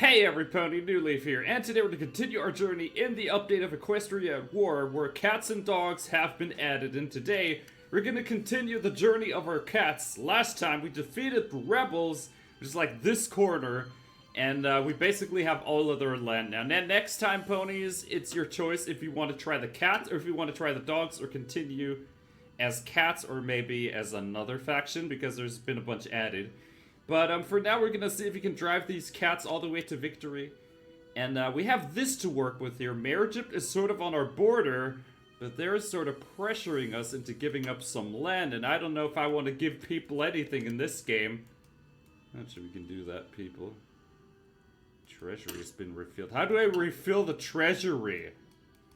Hey everybody, New Leaf here, and today we're going to continue our journey in the update of Equestria War, where cats and dogs have been added, and today we're going to continue the journey of our cats. Last time we defeated the rebels, which is like this corner, and we basically have all of their land now. Now next time, ponies, it's your choice if you want to try the cats, or if you want to try the dogs, or continue as cats, or maybe as another faction, because there's been a bunch added. But for now, we're going to see if we can drive these cats all the way to victory. And we have this to work with here. Mayor Egypt is sort of on our border, but they're sort of pressuring us into giving up some land. And I don't know if I want to give people anything in this game. Actually, we can do that, people. Treasury's been refilled. How do I refill the treasury?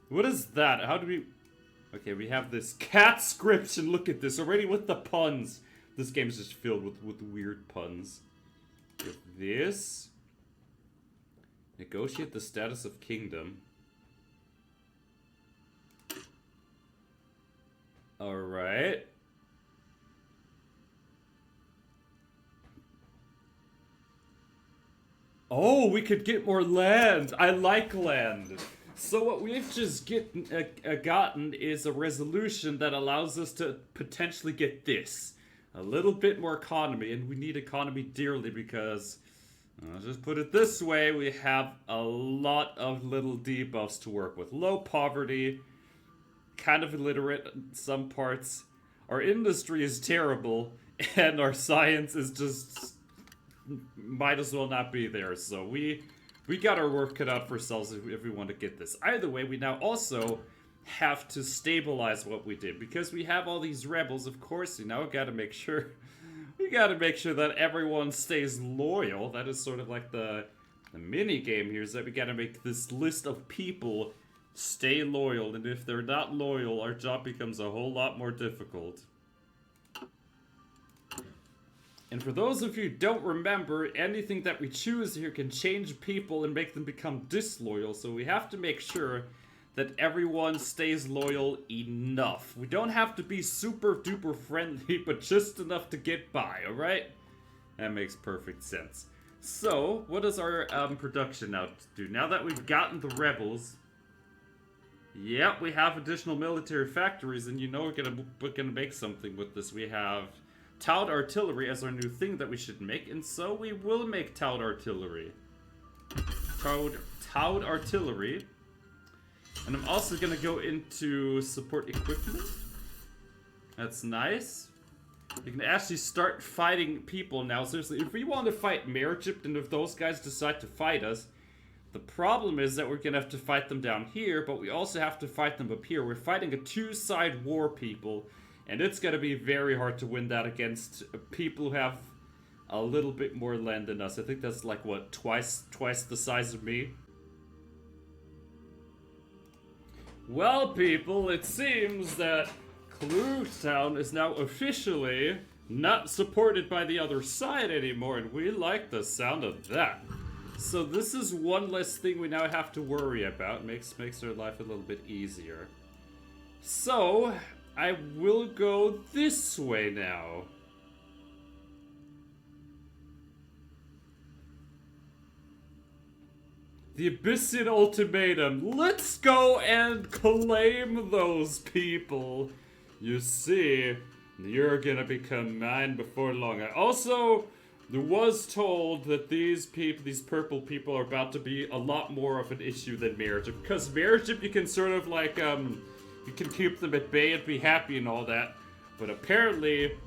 What is that? How do we... Okay, we have this cat scription. Look at this, already with the puns. This game is just filled with weird puns. With this. Negotiate the status of kingdom. Alright. Oh, we could get more land. I like land. So what we've just gotten is a resolution that allows us to potentially get this. A little bit more economy, and we need economy dearly because, I'll just put it this way, we have a lot of little debuffs to work with. Low poverty, kind of illiterate in some parts, our industry is terrible, and our science is just, might as well not be there, so we got our work cut out for ourselves if we want to get this. Either way, we now also have to stabilize what we did because we have all these rebels. Of course, you know, gotta make sure that everyone stays loyal. That is sort of like the mini game here, is that we gotta make this list of people stay loyal, and if they're not loyal, our job becomes a whole lot more difficult. And for those of you who don't remember, anything that we choose here can change people and make them become disloyal, so we have to make sure that everyone stays loyal enough. We don't have to be super duper friendly, but just enough to get by, alright? That makes perfect sense. So, what does our production now do? Now that we've gotten the rebels, yep, we have additional military factories, and you know we're gonna make something with this. We have Towed Artillery as our new thing that we should make, and so we will make Towed Artillery. Towed Artillery. And I'm also gonna go into support equipment. That's nice. You can actually start fighting people now. Seriously, if we want to fight Mayor Egypt, and if those guys decide to fight us, the problem is that we're gonna have to fight them down here, but we also have to fight them up here. We're fighting a two-side war, people, and it's gonna be very hard to win that against people who have a little bit more land than us. I think that's like, what, twice the size of me? Well, people, it seems that Cluetown is now officially not supported by the other side anymore, and we like the sound of that. So this is one less thing we now have to worry about. Makes our life a little bit easier. So, I will go this way now. The Abyssian Ultimatum. Let's go and claim those people. You see, you're gonna become mine before long. I also was told that these purple people are about to be a lot more of an issue than Mayor Egypt. Because Mayor Egypt, you can sort of like, you can keep them at bay and be happy and all that. But apparently,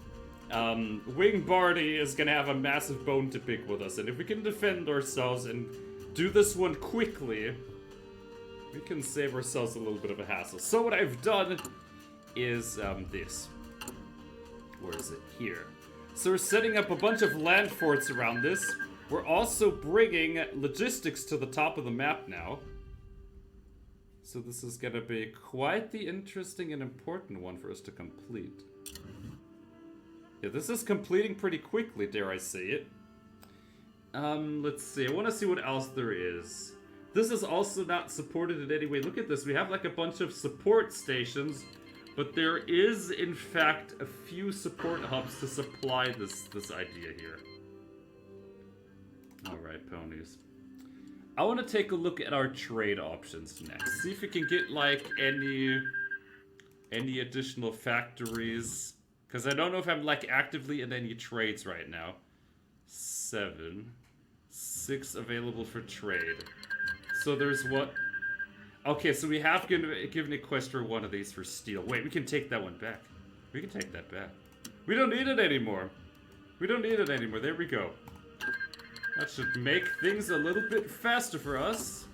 Wing Barney is gonna have a massive bone to pick with us. And if we can defend ourselves and do this one quickly, we can save ourselves a little bit of a hassle. So what I've done is this. Where is it? Here. So we're setting up a bunch of land forts around this. We're also bringing logistics to the top of the map now. So this is gonna be quite the interesting and important one for us to complete. Yeah, this is completing pretty quickly, dare I say it. Let's see. I want to see what else there is. This is also not supported in any way. Look at this. We have like a bunch of support stations, but there is, in fact, a few support hubs to supply this idea here. Alright, ponies. I want to take a look at our trade options next. See if we can get like any additional factories. Because I don't know if I'm like actively in any trades right now. 7. 6 available for trade. So there's what? Okay, so we have given Equestria one of these for steel. Wait, we can take that one back. We can take that back. We don't need it anymore. We don't need it anymore. There we go. That should make things a little bit faster for us.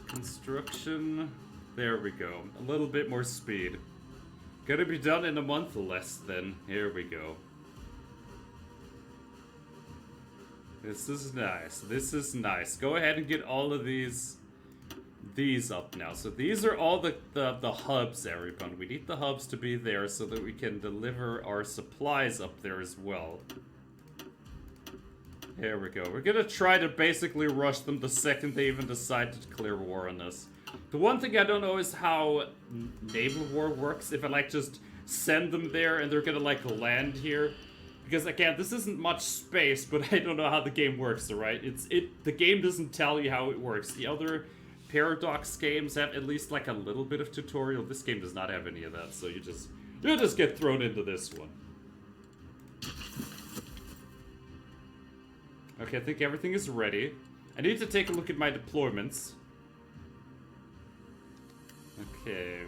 Construction. There we go. A little bit more speed. Gonna be done in a month or less then. Here we go. This is nice. This is nice. Go ahead and get all of these up now. So these are all the hubs, everyone. We need the hubs to be there so that we can deliver our supplies up there as well. Here we go. We're gonna try to basically rush them the second they even decide to declare war on us. The one thing I don't know is how naval war works. If I like just send them there and they're gonna like land here. Because again, this isn't much space, but I don't know how the game works, alright? The game doesn't tell you how it works. The other Paradox games have at least like a little bit of tutorial. This game does not have any of that, so you just get thrown into this one. Okay, I think everything is ready. I need to take a look at my deployments. Okay,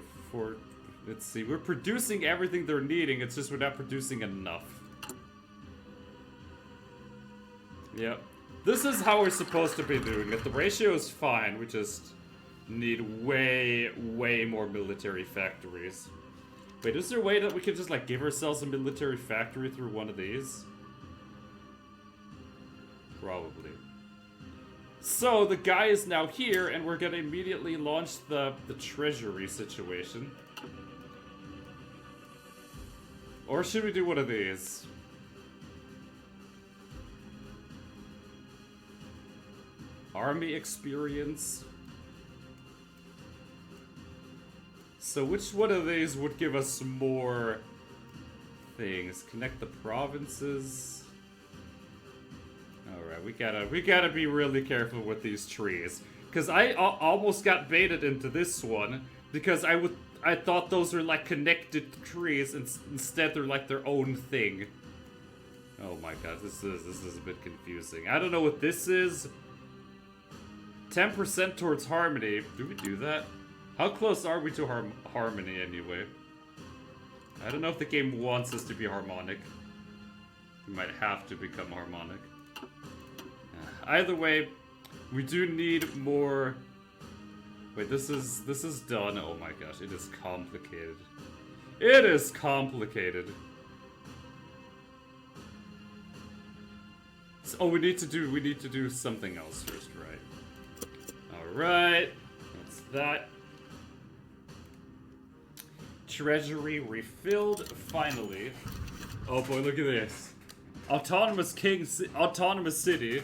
let's see, we're producing everything they're needing, it's just we're not producing enough. Yep. This is how we're supposed to be doing it. The ratio is fine, we just need way, way more military factories. Wait, is there a way that we could just like give ourselves a military factory through one of these? Probably. So, the guy is now here, and we're gonna immediately launch the treasury situation. Or should we do one of these? Army experience. So which one of these would give us more things? Connect the provinces. Alright, we gotta be really careful with these trees. Because I almost got baited into this one. Because I thought those were like connected trees, and instead they're like their own thing. Oh my god, this is a bit confusing. I don't know what this is. 10% towards harmony. Do we do that? How close are we to harmony anyway? I don't know if the game wants us to be harmonic. We might have to become harmonic. Either way, we do need more. Wait, this is done. Oh my gosh, it is complicated. It is complicated. So, oh, we need to do something else first, right? Alright. That's that. Treasury refilled, finally. Oh boy, look at this. Autonomous city.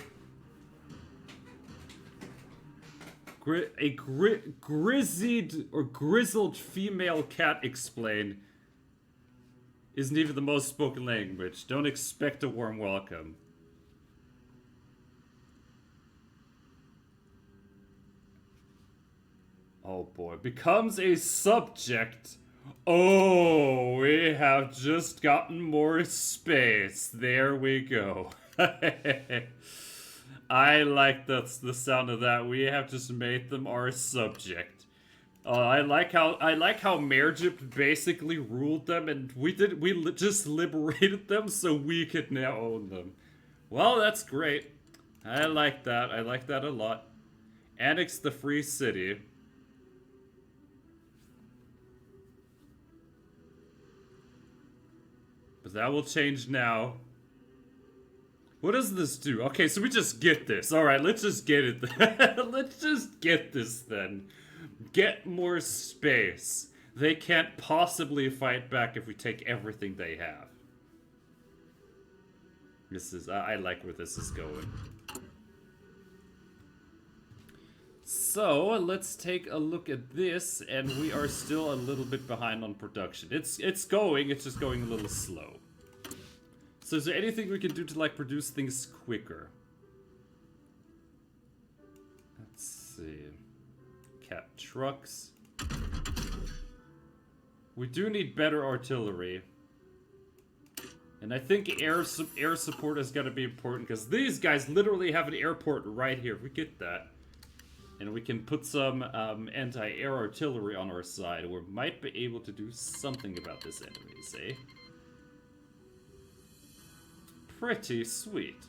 Grizzled female cat explained. Isn't even the most spoken language. Don't expect a warm welcome. Oh boy, becomes a subject. Oh, we have just gotten more space. There we go. I like the sound of that. We have just made them our subject. I like how Mergip basically ruled them, and we just liberated them so we could now own them. Well, that's great. I like that. I like that a lot. Annex the free city. But that will change now. What does this do? Okay, so we just get this. Alright, let's just get it. Let's just get this then. Get more space. They can't possibly fight back if we take everything they have. I like where this is going. So, let's take a look at this, and we are still a little bit behind on production. It's going, it's just going a little slow. So is there anything we can do to, like, produce things quicker? Let's see. Cat trucks. We do need better artillery. And I think air support is gonna be important, because these guys literally have an airport right here. If we get that. And we can put some anti-air artillery on our side. We might be able to do something about this enemies, eh? Pretty sweet.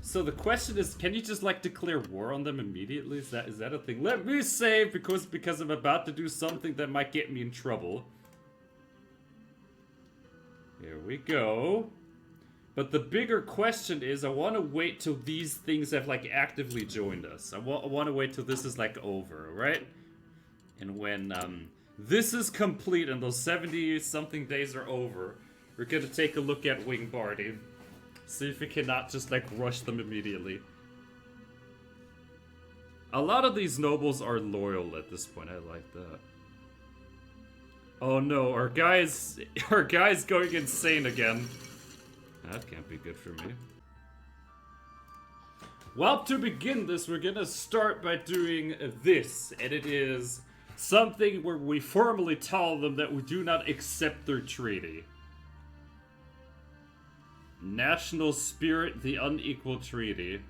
So the question is, can you just like declare war on them immediately? Is that a thing? Let me save because I'm about to do something that might get me in trouble. Here we go. But the bigger question is, I want to wait till these things have, like, actively joined us. I want to wait till this is, like, over, right? And when, this is complete and those 70-something days are over, we're gonna take a look at Wing Party. See if we cannot just, like, rush them immediately. A lot of these nobles are loyal at this point. I like that. Oh no, our guy's going insane again. That can't be good for me. Well, to begin this, we're gonna start by doing this, and it is something where we formally tell them that we do not accept their treaty. National Spirit, the Unequal Treaty.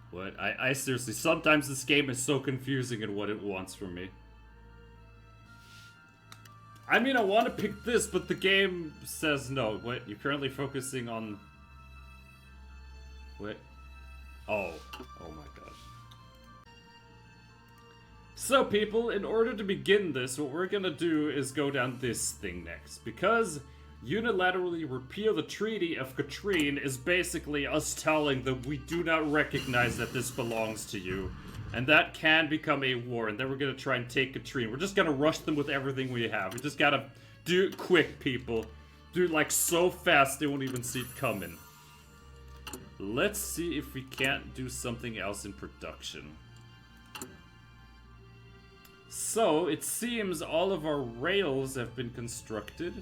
What? I seriously, sometimes this game is so confusing in what it wants from me. I mean, I want to pick this, but the game says no. What? You're currently focusing on... What? Oh. Oh my gosh. So, people, in order to begin this, what we're gonna do is go down this thing next. Because unilaterally repeal the Treaty of Katrine is basically us telling them we do not recognize that this belongs to you. And that can become a war, and then we're gonna try and take Katrine. We're just gonna rush them with everything we have. We just gotta do it quick, people. Do it, like, so fast they won't even see it coming. Let's see if we can't do something else in production. So, it seems all of our rails have been constructed.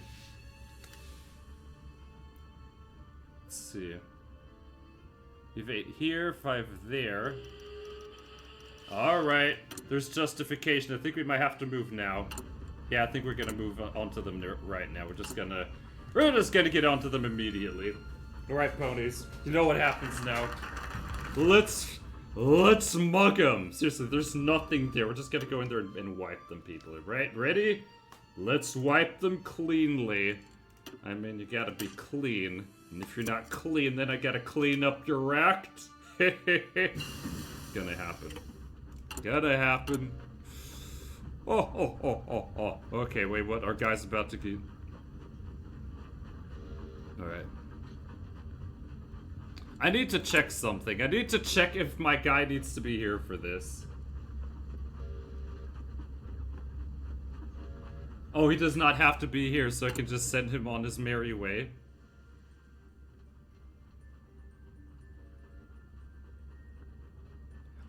Let's see. We have 8 here, 5 there. Alright, there's justification. I think we might have to move now. Yeah, I think we're gonna move onto them right now. We're just gonna get onto them immediately. Alright, ponies. You know what happens now. Let's mug them. Seriously, there's nothing there. We're just gonna go in there and wipe them, people. Right? Ready? Let's wipe them cleanly. I mean, you gotta be clean. And if you're not clean, then I gotta clean up your act. Gonna happen. Gotta happen. Oh. Okay, wait, what? Our guy's about to get... Alright. I need to check something. I need to check if my guy needs to be here for this. Oh, he does not have to be here, so I can just send him on his merry way.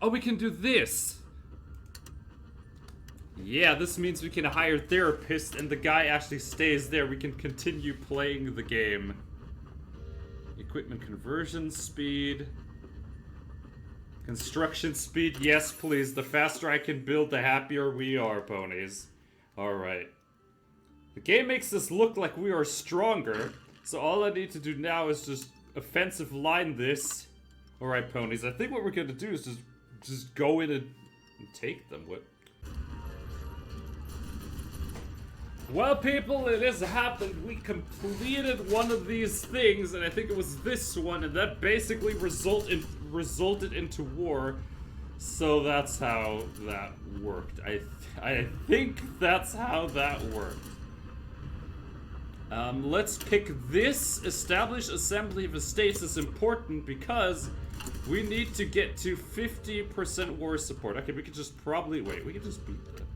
Oh, we can do this! Yeah, this means we can hire therapists and the guy actually stays there. We can continue playing the game. Equipment conversion speed. Construction speed, yes please. The faster I can build, the happier we are, ponies. Alright. The game makes us look like we are stronger, so all I need to do now is just offensive line this. Alright, ponies, I think what we're gonna do is just go in and take them. What? Well, people, it has happened. We completed one of these things, and I think it was this one, and that basically resulted into war. So that's how that worked. I think that's how that worked. Let's pick this. Establish Assembly of Estates is important because we need to get to 50% war support. Okay, we could just probably... Wait, we could just beat them.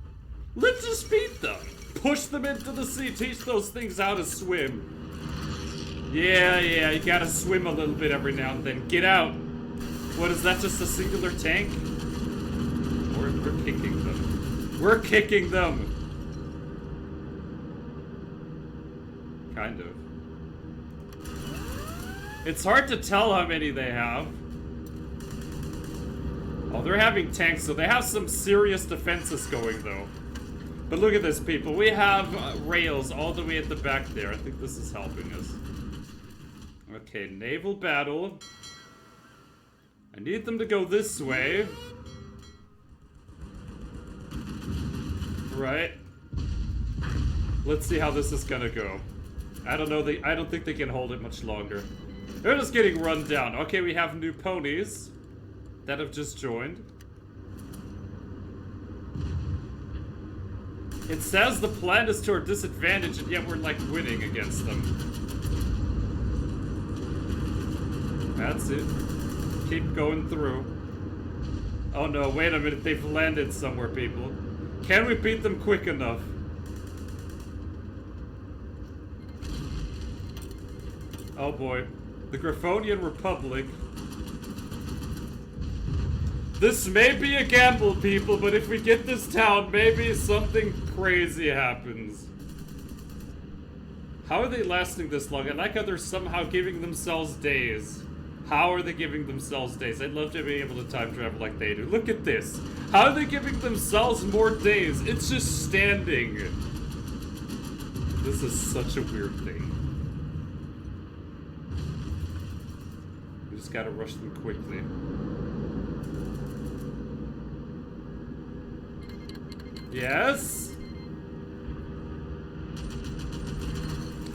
Let's just beat them! Push them into the sea, teach those things how to swim. Yeah, you gotta swim a little bit every now and then. Get out! What, is that just a singular tank? We're kicking them. We're kicking them! Kind of. It's hard to tell how many they have. Oh, they're having tanks, so they have some serious defenses going, though. But look at this, people. We have rails all the way at the back there. I think this is helping us. Okay, naval battle. I need them to go this way. Right. Let's see how this is gonna go. I don't know, I don't think they can hold it much longer. They're just getting run down. Okay, we have new ponies that have just joined. It says the plan is to our disadvantage, and yet we're like winning against them. That's it. Keep going through. Oh no, wait a minute, they've landed somewhere, people. Can we beat them quick enough? Oh boy. The Griffonian Republic. This may be a gamble, people, but if we get this town, maybe something crazy happens. How are they lasting this long? I like how they're somehow giving themselves days. How are they giving themselves days? I'd love to be able to time travel like they do. Look at this. How are they giving themselves more days? It's just standing. This is such a weird thing. We just gotta rush them quickly. Yes?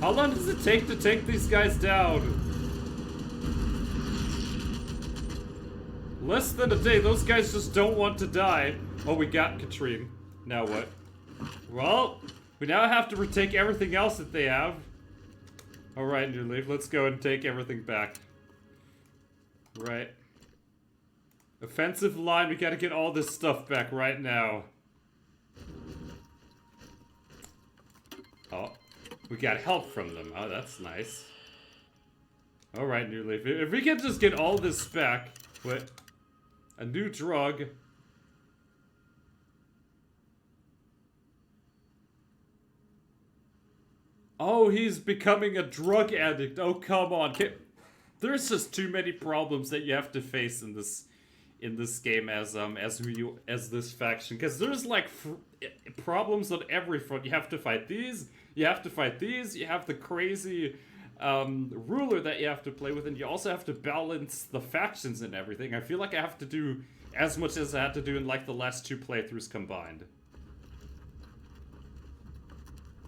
How long does it take to take these guys down? Less than a day. Those guys just don't want to die. Oh, we got Katrine. Now what? Well, we now have to retake everything else that they have. Alright, New Leaf. Let's go and take everything back. Right. Offensive line. We gotta get all this stuff back right now. Oh. We got help from them. Oh, that's nice. Alright, New Leaf. If we can just get all this back. What? A new drug. Oh, he's becoming a drug addict. Oh, come on. There's just too many problems that you have to face in this game as this faction, because there's like problems on every front. You have to fight these. You have to fight these. You have the crazy ruler that you have to play with, and you also have to balance the factions and everything. I feel like I have to do as much as I had to do in like the last 2 playthroughs combined.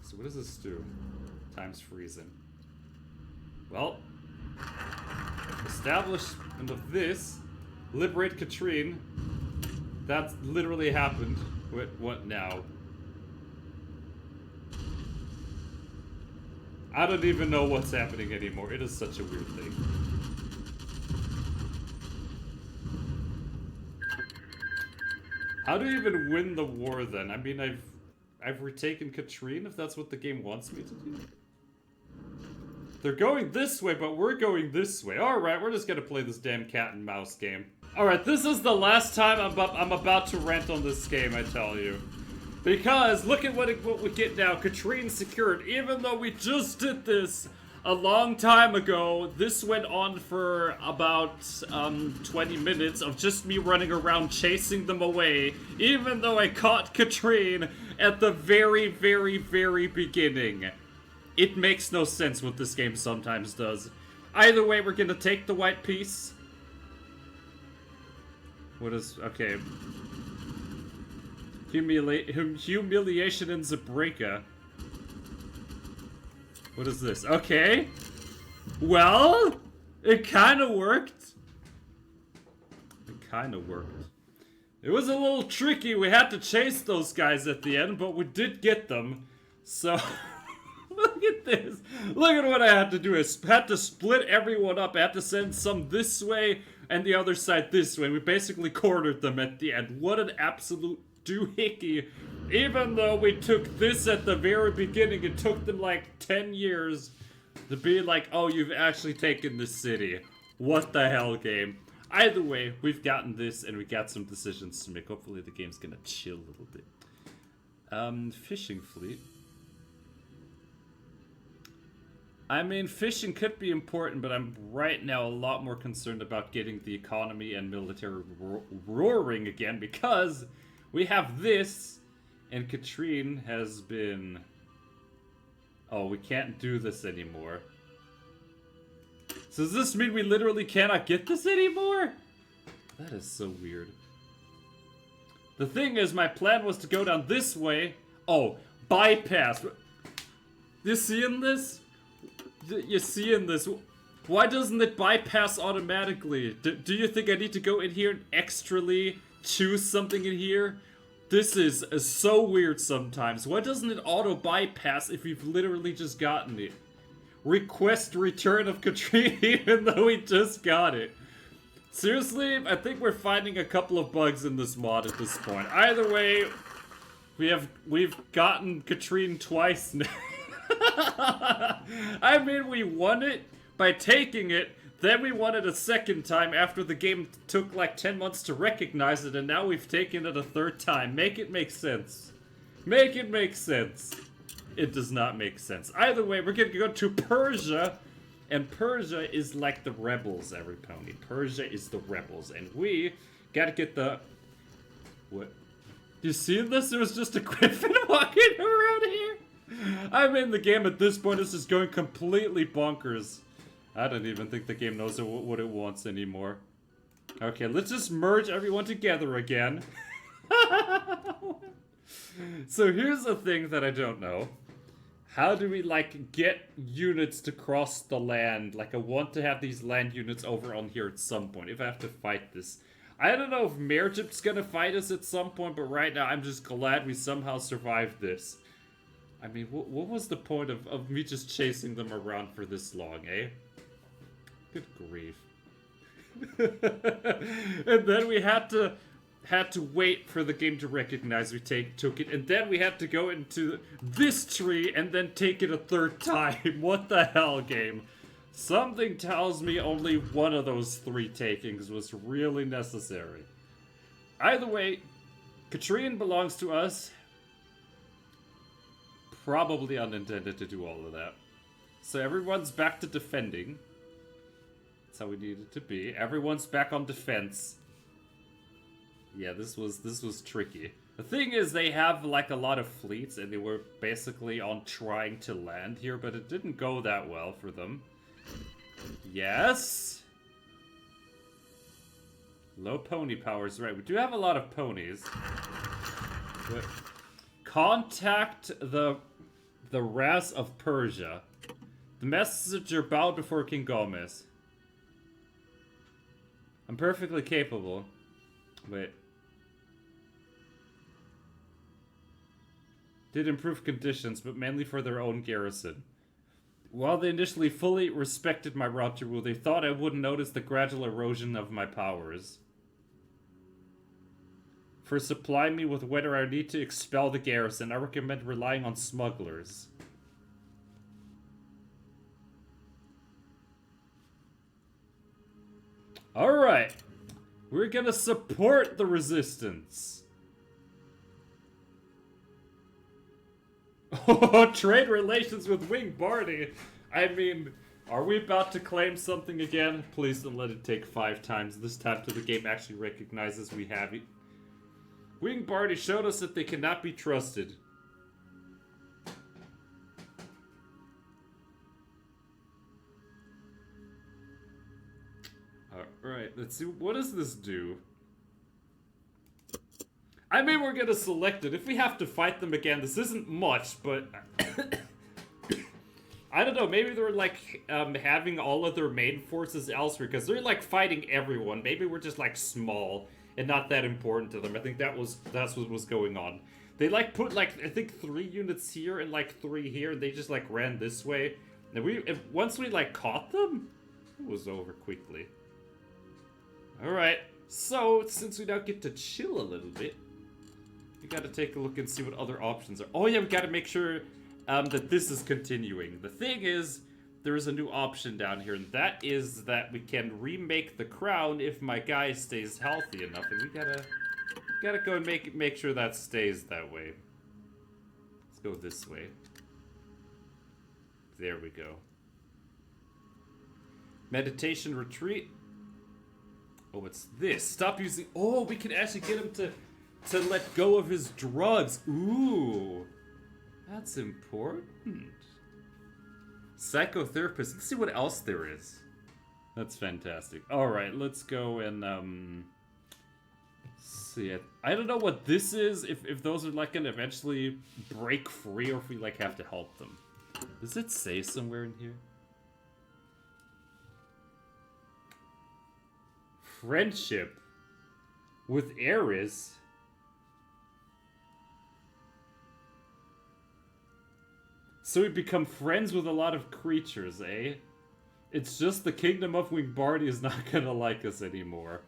So what does this do? Time's freezing. Well, establishment of this, liberate Katrine. That literally happened. What now? I don't even know what's happening anymore. It is such a weird thing. How do you even win the war then? I mean, I've retaken Katrine, if that's what the game wants me to do. They're going this way, but we're going this way. Alright, we're just gonna play this damn cat and mouse game. Alright, this is the last time I'm about to rant on this game, I tell you. Because look at what we get now. Katrine secured. Even though we just did this a long time ago, this went on for about 20 minutes of just me running around chasing them away. Even though I caught Katrine at the very, very, very beginning. It makes no sense what this game sometimes does. Either way, we're gonna take the white piece. What is... okay. Humiliation in Zabreka. What is this? Okay. Well, it kind of worked. It kind of worked. It was a little tricky. We had to chase those guys at the end, but we did get them. So, look at this. Look at what I had to do. I had to split everyone up. I had to send some this way and the other side this way. We basically cornered them at the end. What an absolute doohickey. Even though we took this at the very beginning, it took them like 10 years to be like, oh, you've actually taken this city. What the hell, game? Either way, we've gotten this and we got some decisions to make. Hopefully the game's gonna chill a little bit. Fishing fleet. I mean, fishing could be important, but I'm right now a lot more concerned about getting the economy and military roaring again because we have this, and Katrine has been. Oh, we can't do this anymore. So does this mean we literally cannot get this anymore? That is so weird. The thing is, my plan was to go down this way. Oh, bypass. You seeing this? You seeing this? Why doesn't it bypass automatically? Do you think I need to go in here and extrally choose something in here? This is so weird sometimes. Why doesn't it auto bypass if you've literally just gotten it? Request return of Katrina even though we just got it. Seriously, I think we're finding a couple of bugs in this mod at this point. Either way, we've gotten Katrine twice now. I mean, we won it by taking it, then we won it a second time after the game took like 10 months to recognize it, and now we've taken it a third time. Make it make sense. Make it make sense. It does not make sense. Either way, we're gonna go to Persia, and Persia is like the rebels, every pony. Persia is the rebels, and we gotta get the... What? You see this? There was just a griffin walking around here? I'm in the game at this point. This is going completely bonkers. I don't even think the game knows what it wants anymore. Okay, let's just merge everyone together again. So here's the thing that I don't know. How do we, like, get units to cross the land? Like, I want to have these land units over on here at some point, if I have to fight this. I don't know if Merjip's gonna fight us at some point, but right now I'm just glad we somehow survived this. I mean, what was the point of me just chasing them around for this long, eh? Good grief. And then we had to wait for the game to recognize we took it, and then we had to go into this tree and then take it a third time. What the hell, game? Something tells me only one of those 3 takings was really necessary. Either way, Katrine belongs to us. Probably unintended to do all of that. So everyone's back to defending. That's how we need it to be. Everyone's back on defense. Yeah, this was tricky. The thing is, they have like a lot of fleets, and they were basically on trying to land here, but it didn't go that well for them. Yes. Low pony powers, right? We do have a lot of ponies. But contact the Ras of Persia. The messenger bowed before King Gomez. I'm perfectly capable. Wait. Did improve conditions, but mainly for their own garrison. While they initially fully respected my route to rule, they thought I wouldn't notice the gradual erosion of my powers. For supply me with whether I need to expel the garrison, I recommend relying on smugglers. Alright. We're gonna support the resistance. Oh, trade relations with Wing Barty. I mean, are we about to claim something again? Please don't let it take 5 times. This time till the game actually recognizes we have it. Wing Barty showed us that they cannot be trusted. Alright, let's see. What does this do? I mean, we're gonna select it. If we have to fight them again, this isn't much, but... I don't know, maybe they're like having all of their main forces elsewhere, because they're like fighting everyone. Maybe we're just like small and not that important to them. I think that's what was going on. They like put like, I think 3 units here and like 3 here, and they just like ran this way. And once we like caught them, it was over quickly. Alright, so since we now get to chill a little bit, we gotta take a look and see what other options are. Oh yeah, we gotta make sure that this is continuing. The thing is, there is a new option down here, and that is that we can remake the crown if my guy stays healthy enough, and we gotta go and make sure that stays that way. Let's go this way. There we go. Meditation retreat. Oh, it's this. Stop using... Oh, we can actually get him to let go of his drugs. Ooh. That's important. Psychotherapist. Let's see what else there is. That's fantastic. Alright, let's go and, see it. I don't know what this is, if those are, like, gonna eventually break free, or if we, like, have to help them. Does it say somewhere in here? Friendship with Eris. So we become friends with a lot of creatures, eh? It's just the Kingdom of Wingbardi is not gonna like us anymore.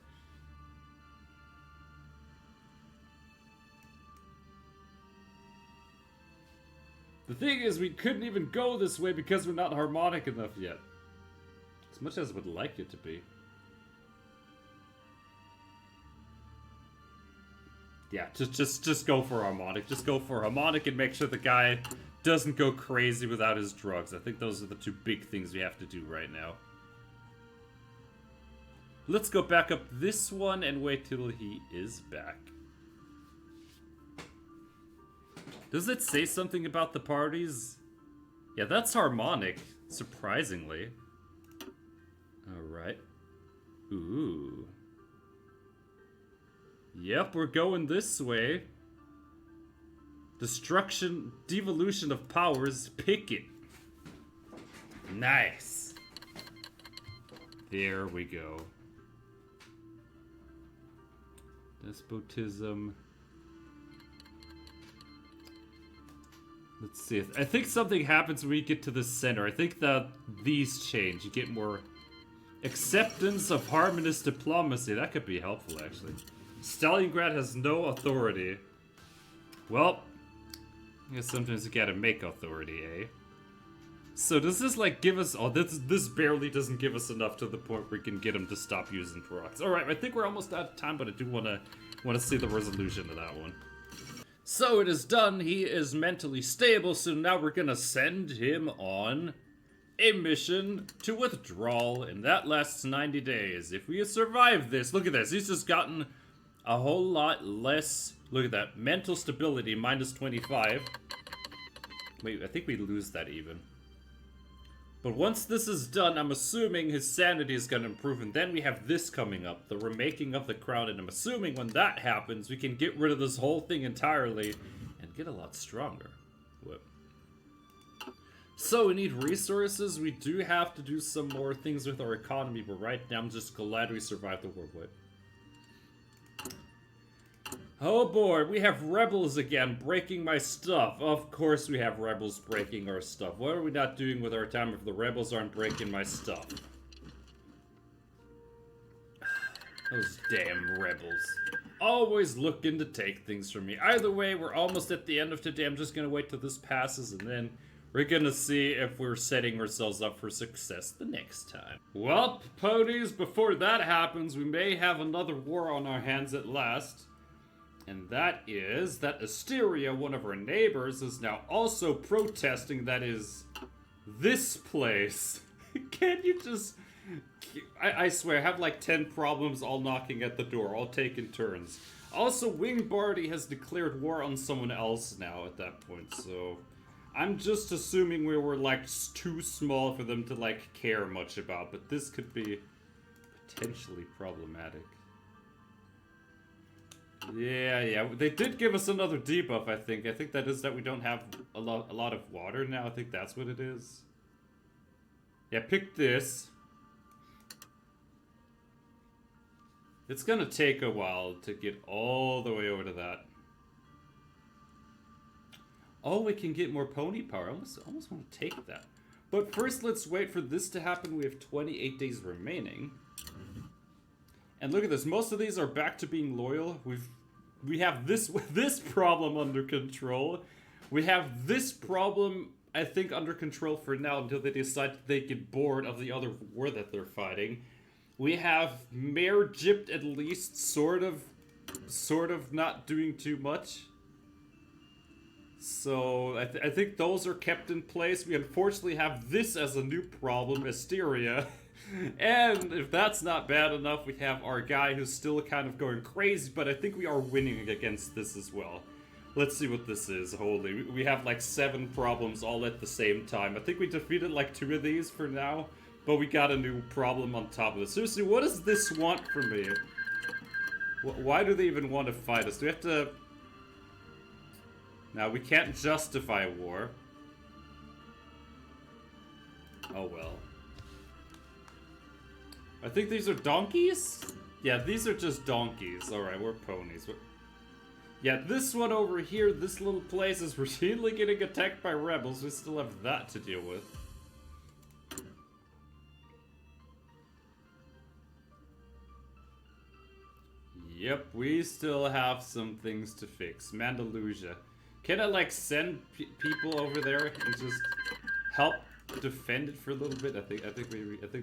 The thing is, we couldn't even go this way because we're not harmonic enough yet. As much as I would like it to be. Yeah, just go for harmonic. Just go for harmonic and make sure the guy doesn't go crazy without his drugs. I think those are the two big things we have to do right now. Let's go back up this one and wait till he is back. Does it say something about the parties? Yeah, that's harmonic, surprisingly. Alright. Ooh. Yep, we're going this way. Destruction, devolution of powers, pick it. Nice. There we go. Despotism. Let's see. I think something happens when you get to the center. I think that these change. You get more acceptance of harmonious diplomacy. That could be helpful, actually. Stalingrad has no authority. Well, I guess sometimes you gotta make authority, eh? So does this, like, give us... Oh, this barely doesn't give us enough to the point where we can get him to stop using procs. Alright, I think we're almost out of time, but I do wanna see the resolution of that one. So it is done. He is mentally stable, so now we're gonna send him on a mission to withdrawal, and that lasts 90 days. If we survive this, look at this. He's just gotten a whole lot less. Look at that. Mental stability, minus 25. Wait, I think we lose that even. But once this is done, I'm assuming his sanity is going to improve, and then we have this coming up, the remaking of the crown, and I'm assuming when that happens, we can get rid of this whole thing entirely and get a lot stronger. Whoop. So we need resources. We do have to do some more things with our economy, but right now I'm just glad we survived the war. What? Oh boy, we have rebels again, breaking my stuff. Of course we have rebels breaking our stuff. What are we not doing with our time if the rebels aren't breaking my stuff? Those damn rebels. Always looking to take things from me. Either way, we're almost at the end of today. I'm just gonna wait till this passes, and then we're gonna see if we're setting ourselves up for success the next time. Well, ponies, before that happens, we may have another war on our hands at last. And that is that Equestria, one of our neighbors, is now also protesting that is this place. Can you just... I swear, I have like 10 problems all knocking at the door, all taking turns. Also, Wingbardi has declared war on someone else now at that point, so... I'm just assuming we were like too small for them to like care much about, but this could be potentially problematic. Yeah, they did give us another debuff, I think. I think that is that we don't have a lot of water now. I think that's what it is. Yeah, pick this. It's gonna take a while to get all the way over to that. Oh, we can get more pony power. I almost want to take that. But first, let's wait for this to happen. We have 28 days remaining. And look at this. Most of these are back to being loyal. We have this problem under control. We have this problem, I think, under control for now until they decide they get bored of the other war that they're fighting. We have Mayor Gypt at least sort of not doing too much. So I think those are kept in place. We unfortunately have this as a new problem, Equestria. And if that's not bad enough, we have our guy who's still kind of going crazy, but I think we are winning against this as well. Let's see what this is. Holy, we have like 7 problems all at the same time. I think we defeated like 2 of these for now, but we got a new problem on top of it. Seriously, what does this want from me? Why do they even want to fight us? Do we have to... Now, we can't justify war. Oh well. I think these are donkeys? Yeah, these are just donkeys. Alright, we're ponies. Yeah, this one over here, this little place is routinely getting attacked by rebels. We still have that to deal with. Yep, we still have some things to fix. Mandalusia. Can I, like, send people over there and just help defend it for a little bit? I think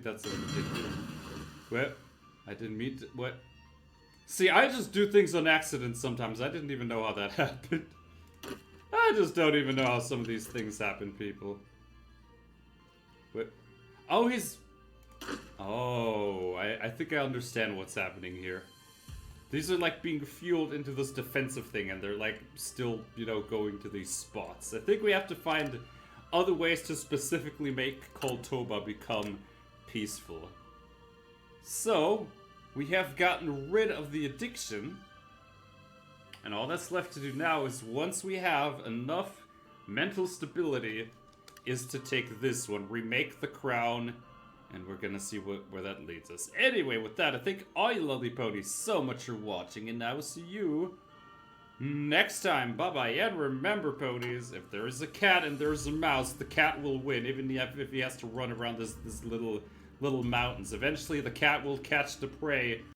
that's ridiculous. What? I didn't mean to, what? See, I just do things on accident sometimes. I didn't even know how that happened. I just don't even know how some of these things happen, people. What? Oh, he's... Oh, I think I understand what's happening here. These are like being fueled into this defensive thing, and they're like still, you know, going to these spots. I think we have to find other ways to specifically make Koltoba become peaceful. So, we have gotten rid of the addiction, and all that's left to do now is, once we have enough mental stability, is to take this one, remake the crown, and we're gonna see where that leads us. Anyway, with that, I thank all you lovely ponies so much for watching, and I will see you next time. Bye-bye, and remember, ponies, if there is a cat and there's a mouse, the cat will win, even if he has to run around this little mountains. Eventually, the cat will catch the prey